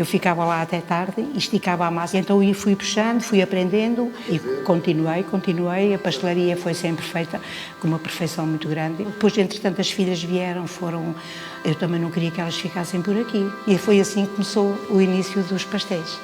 Eu ficava lá até tarde e esticava a massa. Então eu fui puxando, fui aprendendo e continuei. A pastelaria foi sempre feita com uma perfeição muito grande. Depois, entretanto, as filhas vieram, foram... Eu também não queria que elas ficassem por aqui. E foi assim que começou o início dos pastéis.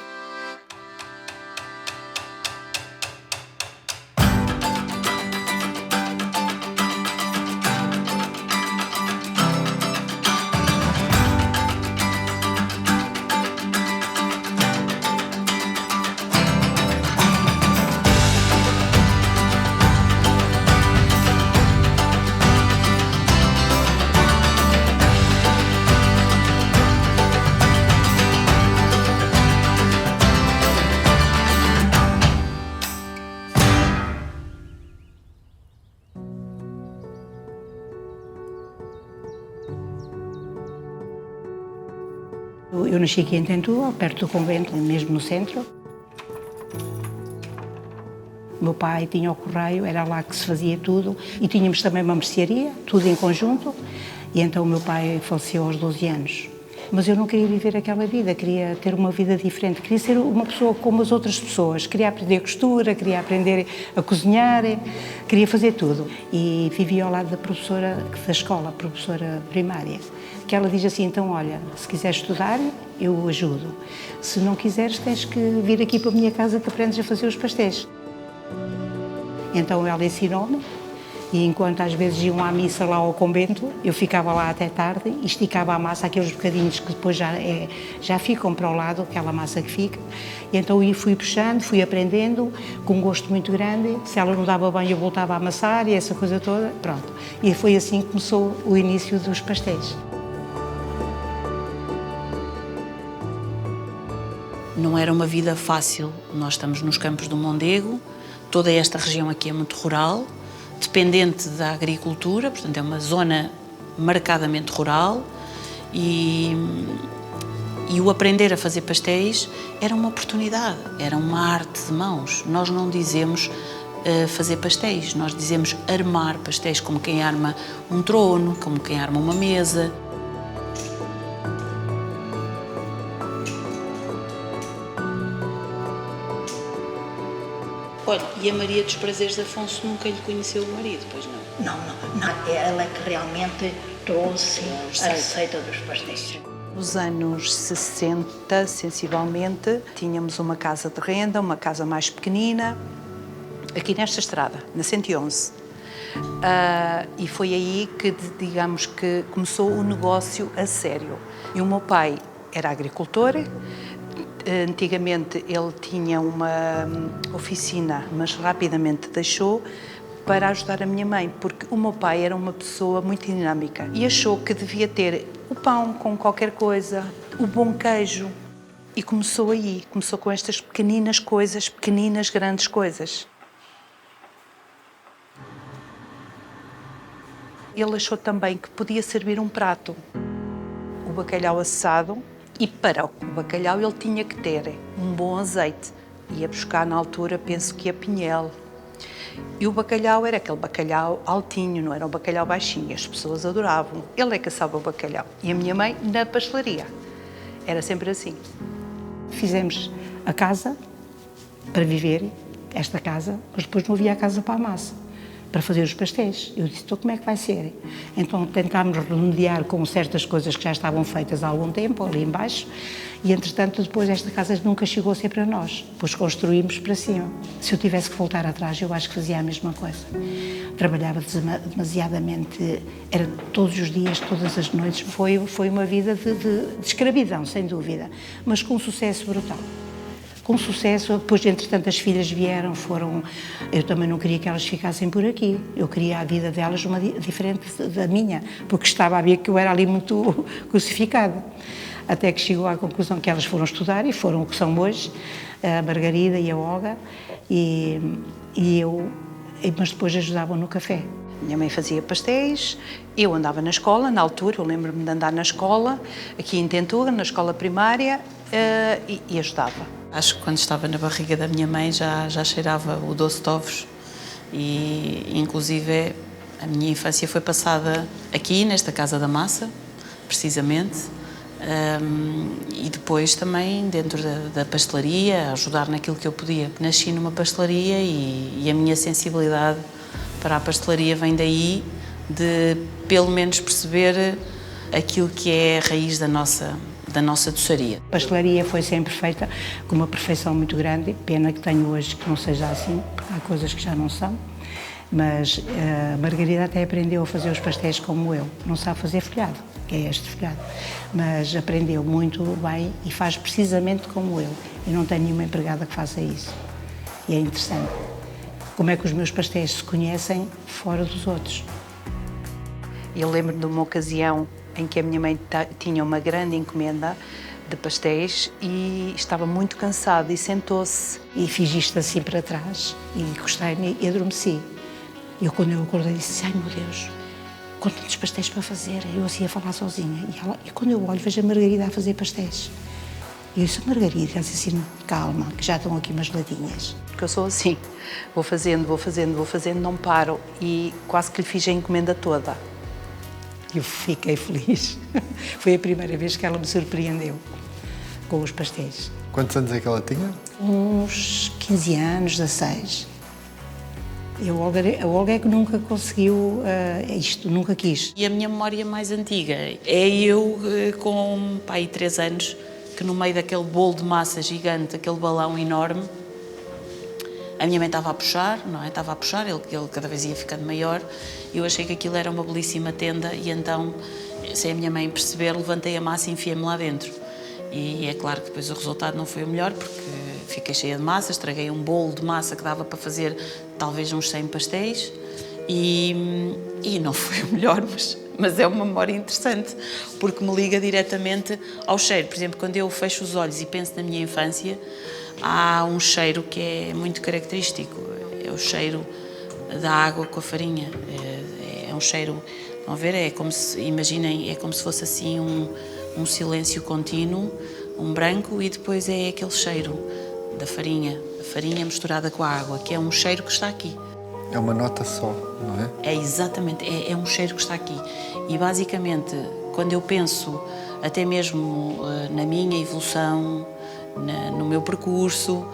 Eu nasci aqui em Tentua, perto do convento, mesmo no centro. O meu pai tinha o correio, era lá que se fazia tudo. E tínhamos também uma mercearia, tudo em conjunto. E então o meu pai faleceu aos 12 anos. Mas eu não queria viver aquela vida, queria ter uma vida diferente. Queria ser uma pessoa como as outras pessoas. Queria aprender costura, queria aprender a cozinhar, queria fazer tudo. E vivia ao lado da professora da escola, professora primária, que ela diz assim, então olha, se quiseres estudar, eu ajudo. Se não quiseres, tens que vir aqui para a minha casa que aprendes a fazer os pastéis. Então ela ensinou-me. E enquanto às vezes iam à missa lá ao convento, eu ficava lá até tarde e esticava a massa, aqueles bocadinhos que depois já ficam para o lado, aquela massa que fica. E então eu fui puxando, fui aprendendo, com um gosto muito grande. Se ela não dava bem, eu voltava a amassar e essa coisa toda, pronto. E foi assim que começou o início dos pastéis. Não era uma vida fácil. Nós estamos nos Campos do Mondego, toda esta região aqui é muito rural, dependente da agricultura, portanto é uma zona marcadamente rural e o aprender a fazer pastéis era uma oportunidade, era uma arte de mãos. Nós não dizemos fazer pastéis, nós dizemos armar pastéis, como quem arma um trono, como quem arma uma mesa. Olha, e a Maria dos Prazeres de Afonso nunca lhe conheceu o marido, pois não? Não. Ela é que realmente trouxe a receita dos pastéis. Nos anos 60, sensivelmente, tínhamos uma casa de renda, uma casa mais pequenina, aqui nesta estrada, na 111. E foi aí que, digamos, que começou o negócio a sério. E o meu pai era agricultor. Antigamente ele tinha uma oficina, mas rapidamente deixou para ajudar a minha mãe, porque o meu pai era uma pessoa muito dinâmica e achou que devia ter o pão com qualquer coisa, o bom queijo. E começou aí, começou com estas pequeninas coisas, pequeninas grandes coisas. Ele achou também que podia servir um prato, o bacalhau assado. E para o bacalhau ele tinha que ter um bom azeite. Ia buscar na altura, penso que a Pinhel. E o bacalhau era aquele bacalhau altinho, não era um bacalhau baixinho. As pessoas adoravam. Ele é que assava o bacalhau. E a minha mãe na pastelaria. Era sempre assim. Fizemos a casa para viver, esta casa, mas depois não havia a casa para a massa, para fazer os pastéis. Eu disse, então como é que vai ser? Então tentámos remediar com certas coisas que já estavam feitas há algum tempo, ali embaixo, e entretanto depois esta casa nunca chegou a ser para nós, depois construímos para cima. Se eu tivesse que voltar atrás, eu acho que fazia a mesma coisa. Trabalhava demasiadamente, era todos os dias, todas as noites, foi uma vida de escravidão, sem dúvida, mas com um sucesso brutal. Com sucesso, depois, entretanto, as filhas vieram, foram... Eu também não queria que elas ficassem por aqui. Eu queria a vida delas uma diferente da minha, porque estava a ver que eu era ali muito crucificada. Até que chegou à conclusão que elas foram estudar e foram o que são hoje, a Margarida e a Olga, mas depois ajudavam no café. Minha mãe fazia pastéis, eu andava na escola, na altura, eu lembro-me de andar na escola, aqui em Tentura, na escola primária, e ajudava. Acho que quando estava na barriga da minha mãe já cheirava o doce de ovos e, inclusive, a minha infância foi passada aqui, nesta Casa da Massa, precisamente, E depois também dentro da pastelaria, ajudar naquilo que eu podia. Nasci numa pastelaria e a minha sensibilidade para a pastelaria vem daí, de pelo menos perceber aquilo que é a raiz da nossa doçaria. A pastelaria foi sempre feita com uma perfeição muito grande, pena que tenho hoje que não seja assim, porque há coisas que já não são. Mas a Margarida até aprendeu a fazer os pastéis como eu. Não sabe fazer folhado, que é este folhado, mas aprendeu muito bem e faz precisamente como eu. Eu não tenho nenhuma empregada que faça isso. E é interessante. Como é que os meus pastéis se conhecem fora dos outros? Eu lembro de uma ocasião em que a minha mãe tinha uma grande encomenda de pastéis e estava muito cansada e sentou-se. E fiz isto assim para trás e encostei-me e adormeci. Quando eu acordei, disse: ai meu Deus, com tantos pastéis para fazer. Eu assim a falar sozinha. E quando eu olho, vejo a Margarida a fazer pastéis. E eu disse: Margarida, ela disse assim: calma, que já estão aqui umas ladinhas. Porque eu sou assim, vou fazendo, não paro e quase que lhe fiz a encomenda toda. Eu fiquei feliz. Foi a primeira vez que ela me surpreendeu com os pastéis. Quantos anos é que ela tinha? Uns 15 anos, 16. A Olga é que nunca conseguiu isto, nunca quis. E a minha memória mais antiga é eu com 3 anos, que no meio daquele bolo de massa gigante, aquele balão enorme, a minha mãe estava a puxar, não é? Estava a puxar, ele cada vez ia ficando maior, e eu achei que aquilo era uma belíssima tenda e então, sem a minha mãe perceber, levantei a massa e enfiei-me lá dentro. E é claro que depois o resultado não foi o melhor, porque fiquei cheia de massa, estraguei um bolo de massa que dava para fazer talvez uns 100 pastéis e não foi o melhor, mas é uma memória interessante, porque me liga diretamente ao cheiro. Por exemplo, quando eu fecho os olhos e penso na minha infância, há um cheiro que é muito característico, é o cheiro da água com a farinha. É um cheiro, vão ver, imaginem, é como se fosse assim um silêncio contínuo, um branco, e depois é aquele cheiro da farinha, a farinha misturada com a água, que é um cheiro que está aqui. É uma nota só, não é? É exatamente, é um cheiro que está aqui. E basicamente, quando eu penso até mesmo na minha evolução, no meu percurso,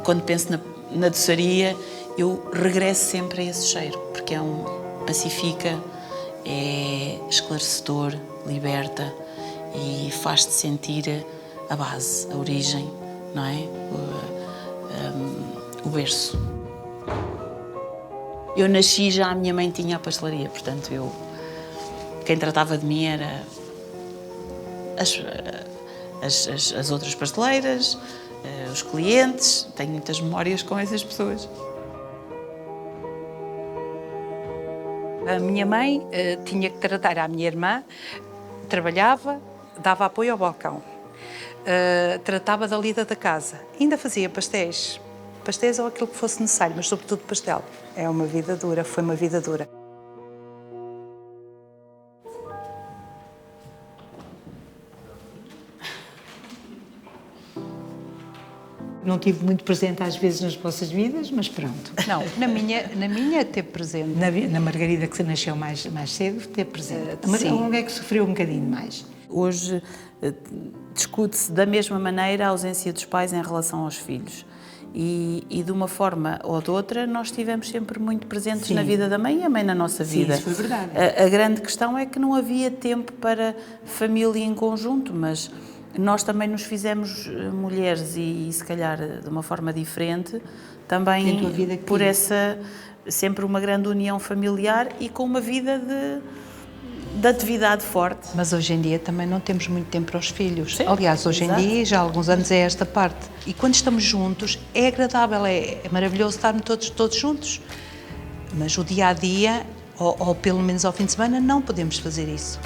quando penso na doçaria, eu regresso sempre a esse cheiro, porque pacifica, é esclarecedor, liberta e faz-te sentir a base, a origem, não é? O berço. Eu nasci já, a minha mãe tinha a pastelaria, portanto, quem tratava de mim era as outras pasteleiras, os clientes. Tenho muitas memórias com essas pessoas. A minha mãe tinha que tratar a minha irmã, trabalhava, dava apoio ao balcão, tratava da lida da casa, ainda fazia pastéis ou aquilo que fosse necessário, mas sobretudo pastel. É uma vida dura, foi uma vida dura. Não tive muito presente às vezes nas vossas vidas, mas pronto. Não, na minha teve presente. Na Margarida, que se nasceu mais cedo, teve presente. Sim. A Olga é que sofreu um bocadinho mais. Hoje discute-se da mesma maneira a ausência dos pais em relação aos filhos. E de uma forma ou de outra, nós estivemos sempre muito presentes. Sim. Na vida da mãe e a mãe na nossa vida. Sim, isso foi verdade. A grande questão é que não havia tempo para família em conjunto, mas nós também nos fizemos mulheres e se calhar de uma forma diferente, também por essa sempre uma grande união familiar e com uma vida de atividade forte. Mas hoje em dia também não temos muito tempo para os filhos. Sim, aliás, hoje em dia, já há alguns anos, é esta parte. E quando estamos juntos, é agradável, é maravilhoso estarmos todos juntos. Mas o dia-a-dia, ou pelo menos ao fim de semana, não podemos fazer isso.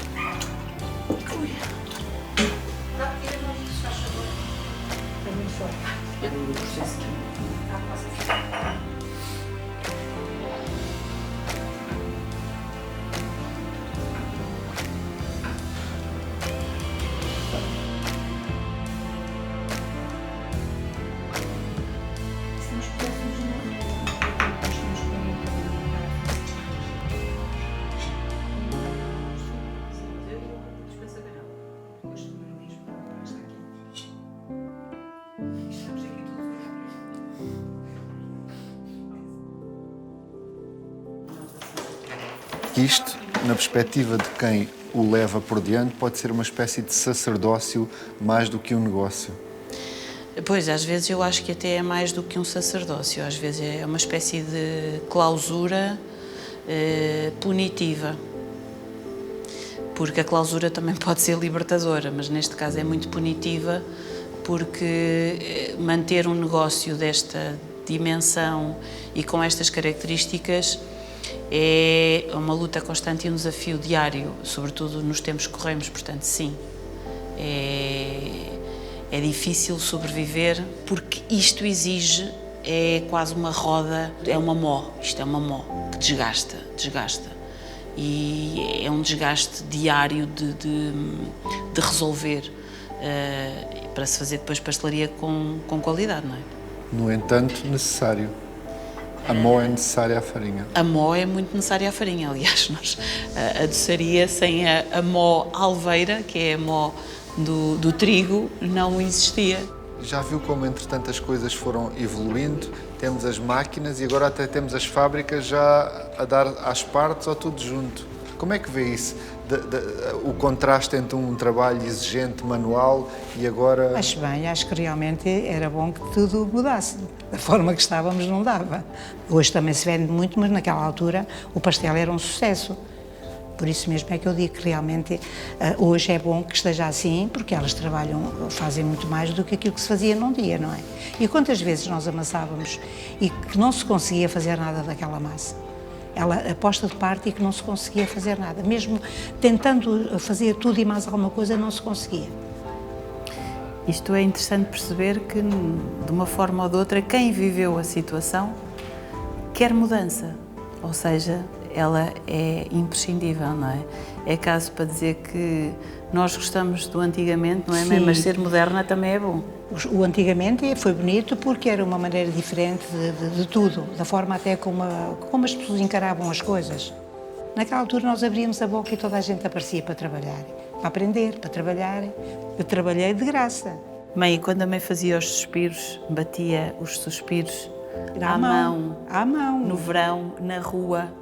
Isto, na perspectiva de quem o leva por diante, pode ser uma espécie de sacerdócio mais do que um negócio. Pois, às vezes eu acho que até é mais do que um sacerdócio, às vezes é uma espécie de clausura punitiva. Porque a clausura também pode ser libertadora, mas neste caso é muito punitiva, porque manter um negócio desta dimensão e com estas características é uma luta constante e um desafio diário, sobretudo nos tempos que corremos, portanto, sim, é difícil sobreviver, porque isto exige, é quase uma roda, é uma mó, isto é uma mó que desgasta. E é um desgaste diário de resolver para se fazer depois pastelaria com qualidade, não é? No entanto, necessário. A mó é necessária à farinha. A mó é muito necessária à farinha, aliás, a doçaria sem a mó alveira, que é a mó do trigo, não existia. Já viu como, entretanto, as coisas foram evoluindo? Temos as máquinas e agora até temos as fábricas já a dar às partes ou tudo junto. Como é que vê isso? O contraste entre um trabalho exigente, manual e agora... Acho bem, acho que realmente era bom que tudo mudasse. Da forma que estávamos não dava. Hoje também se vende muito, mas naquela altura o pastel era um sucesso. Por isso mesmo é que eu digo que realmente hoje é bom que esteja assim, porque elas fazem muito mais do que aquilo que se fazia num dia, não é? E quantas vezes nós amassávamos e que não se conseguia fazer nada daquela massa? Ela aposta de parte e que não se conseguia fazer nada. Mesmo tentando fazer tudo e mais alguma coisa, não se conseguia. Isto é interessante perceber que, de uma forma ou de outra, quem viveu a situação quer mudança, ou seja, ela é imprescindível, não é? É caso para dizer que nós gostamos do antigamente, não é? Sim. Mas ser moderna também é bom. O antigamente foi bonito porque era uma maneira diferente de tudo, da forma até como as pessoas encaravam as coisas. Naquela altura nós abríamos a boca e toda a gente aparecia para trabalhar, para aprender, para trabalhar. Eu trabalhei de graça. Mãe, quando a mãe fazia os suspiros, batia os suspiros à mão, no verão, na rua,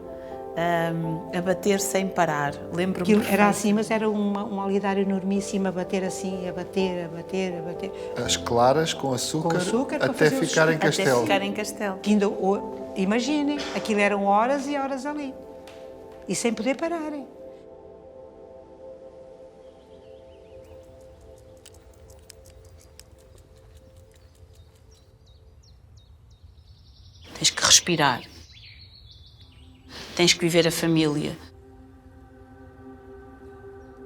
a bater sem parar. Lembro-me. Era assim, mas era um alidário enormíssimo a bater assim, a bater. As claras com açúcar até ficar em castelo. Até ficar em castelo. Imaginem, aquilo eram horas e horas ali. E sem poder pararem. Tens que respirar. Tens que viver a família.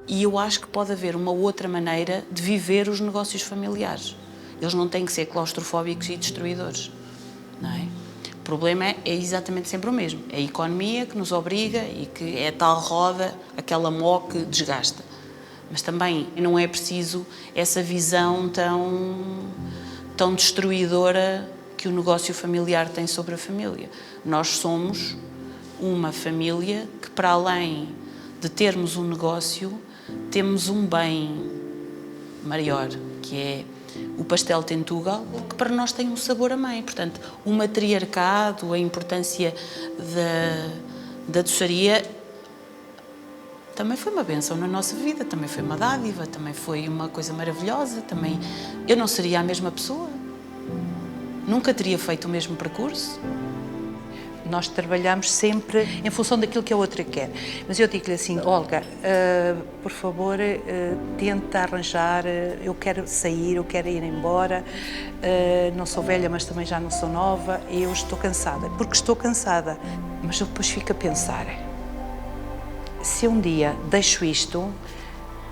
E eu acho que pode haver uma outra maneira de viver os negócios familiares. Eles não têm que ser claustrofóbicos e destruidores, não é? O problema é exatamente sempre o mesmo. É a economia que nos obriga e que é a tal roda, aquela mó que desgasta. Mas também não é preciso essa visão tão destruidora que o negócio familiar tem sobre a família. Nós somos uma família que, para além de termos um negócio, temos um bem maior, que é o pastel Tentugal, que para nós tem um sabor a mãe. Portanto, o matriarcado, a importância da doçaria também foi uma bênção na nossa vida, também foi uma dádiva, também foi uma coisa maravilhosa. Também eu não seria a mesma pessoa, nunca teria feito o mesmo percurso. Nós trabalhamos sempre em função daquilo que a outra quer. Mas eu digo-lhe assim, Olga, por favor, tenta arranjar, eu quero sair, eu quero ir embora, não sou velha, mas também já não sou nova, e eu estou cansada, porque estou cansada. Mas eu depois fico a pensar, se um dia deixo isto,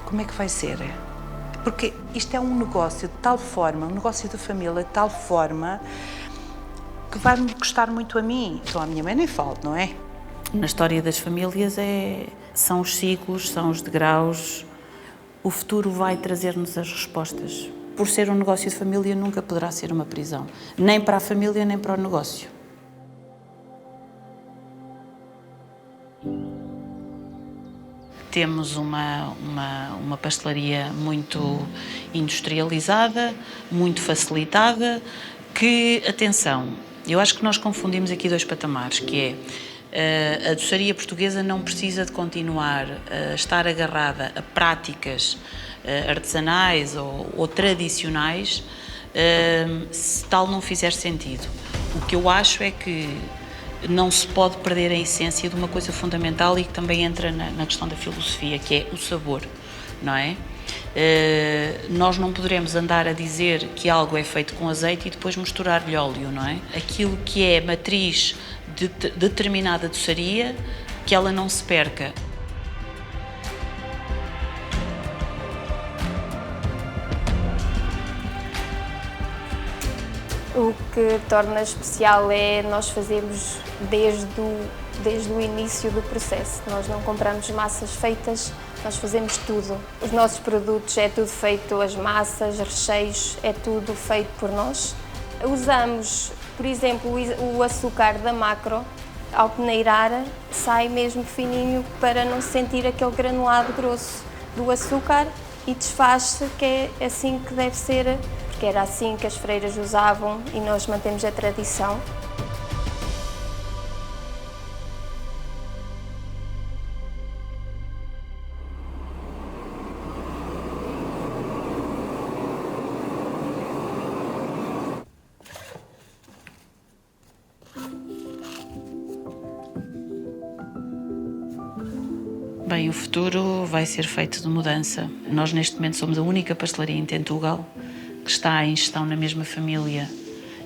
como é que vai ser? Porque isto é um negócio de tal forma, um negócio de família de tal forma, que vai-me custar muito a mim. Então, a minha mãe nem falo, não é? Na história das famílias são os ciclos, são os degraus. O futuro vai trazer-nos as respostas. Por ser um negócio de família, nunca poderá ser uma prisão. Nem para a família, nem para o negócio. Temos uma pastelaria muito industrializada, muito facilitada, que, atenção, eu acho que nós confundimos aqui dois patamares, que é A doçaria portuguesa não precisa de continuar a estar agarrada a práticas artesanais ou tradicionais se tal não fizer sentido. O que eu acho é que não se pode perder a essência de uma coisa fundamental e que também entra na questão da filosofia, que é o sabor, não é? Nós não poderemos andar a dizer que algo é feito com azeite e depois misturar-lhe óleo, não é? Aquilo que é matriz de determinada doçaria, que ela não se perca. O que torna especial é nós fazemos desde o início do processo. Nós não compramos massas feitas, nós fazemos tudo. Os nossos produtos é tudo feito, as massas, recheios, é tudo feito por nós. Usamos, por exemplo, o açúcar da Macro, ao peneirar, sai mesmo fininho para não sentir aquele granulado grosso do açúcar e desfaz-se, que é assim que deve ser, porque era assim que as freiras usavam e nós mantemos a tradição. Bem, o futuro vai ser feito de mudança. Nós, neste momento, somos a única pastelaria em Tentugal que está em gestão na mesma família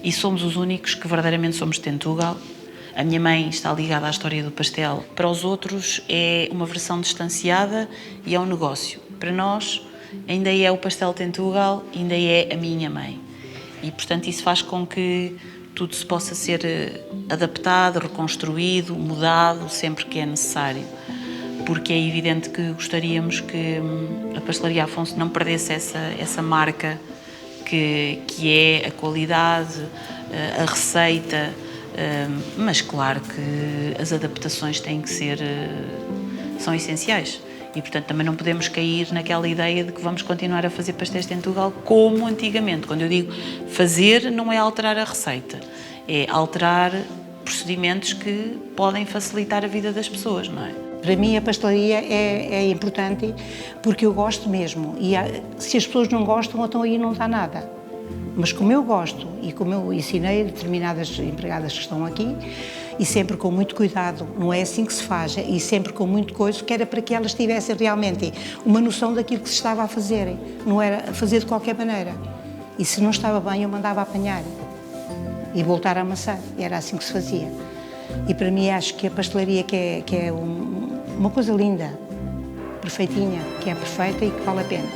e somos os únicos que verdadeiramente somos de Tentugal. A minha mãe está ligada à história do pastel. Para os outros é uma versão distanciada e é um negócio. Para nós ainda é o pastel Tentugal, ainda é a minha mãe. E, portanto, isso faz com que tudo se possa ser adaptado, reconstruído, mudado, sempre que é necessário. Porque é evidente que gostaríamos que a Pastelaria Afonso não perdesse essa marca que é a qualidade, a receita, mas claro que as adaptações têm que ser, são essenciais. E, portanto, também não podemos cair naquela ideia de que vamos continuar a fazer pastéis de Tentugal como antigamente. Quando eu digo fazer, não é alterar a receita, é alterar procedimentos que podem facilitar a vida das pessoas, não é? Para mim a pastelaria é importante porque eu gosto mesmo e se as pessoas não gostam, então aí não dá nada. Mas como eu gosto e como eu ensinei a determinadas empregadas que estão aqui e sempre com muito cuidado, não é assim que se faz, e sempre com muito coisa, que era para que elas tivessem realmente uma noção daquilo que se estava a fazer, não era fazer de qualquer maneira. E se não estava bem eu mandava apanhar e voltar a amassar, e era assim que se fazia. E para mim acho que a pastelaria que é uma coisa linda, perfeitinha, que é perfeita e que vale a pena.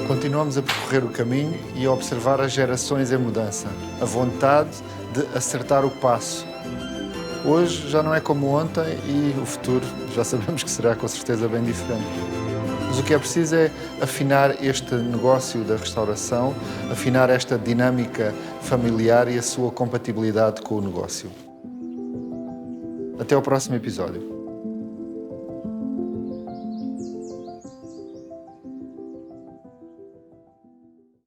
Continuamos a percorrer o caminho e a observar as gerações em mudança, a vontade de acertar o passo. Hoje já não é como ontem e o futuro já sabemos que será com certeza bem diferente. Mas o que é preciso é afinar este negócio da restauração, afinar esta dinâmica familiar e a sua compatibilidade com o negócio. Até ao próximo episódio.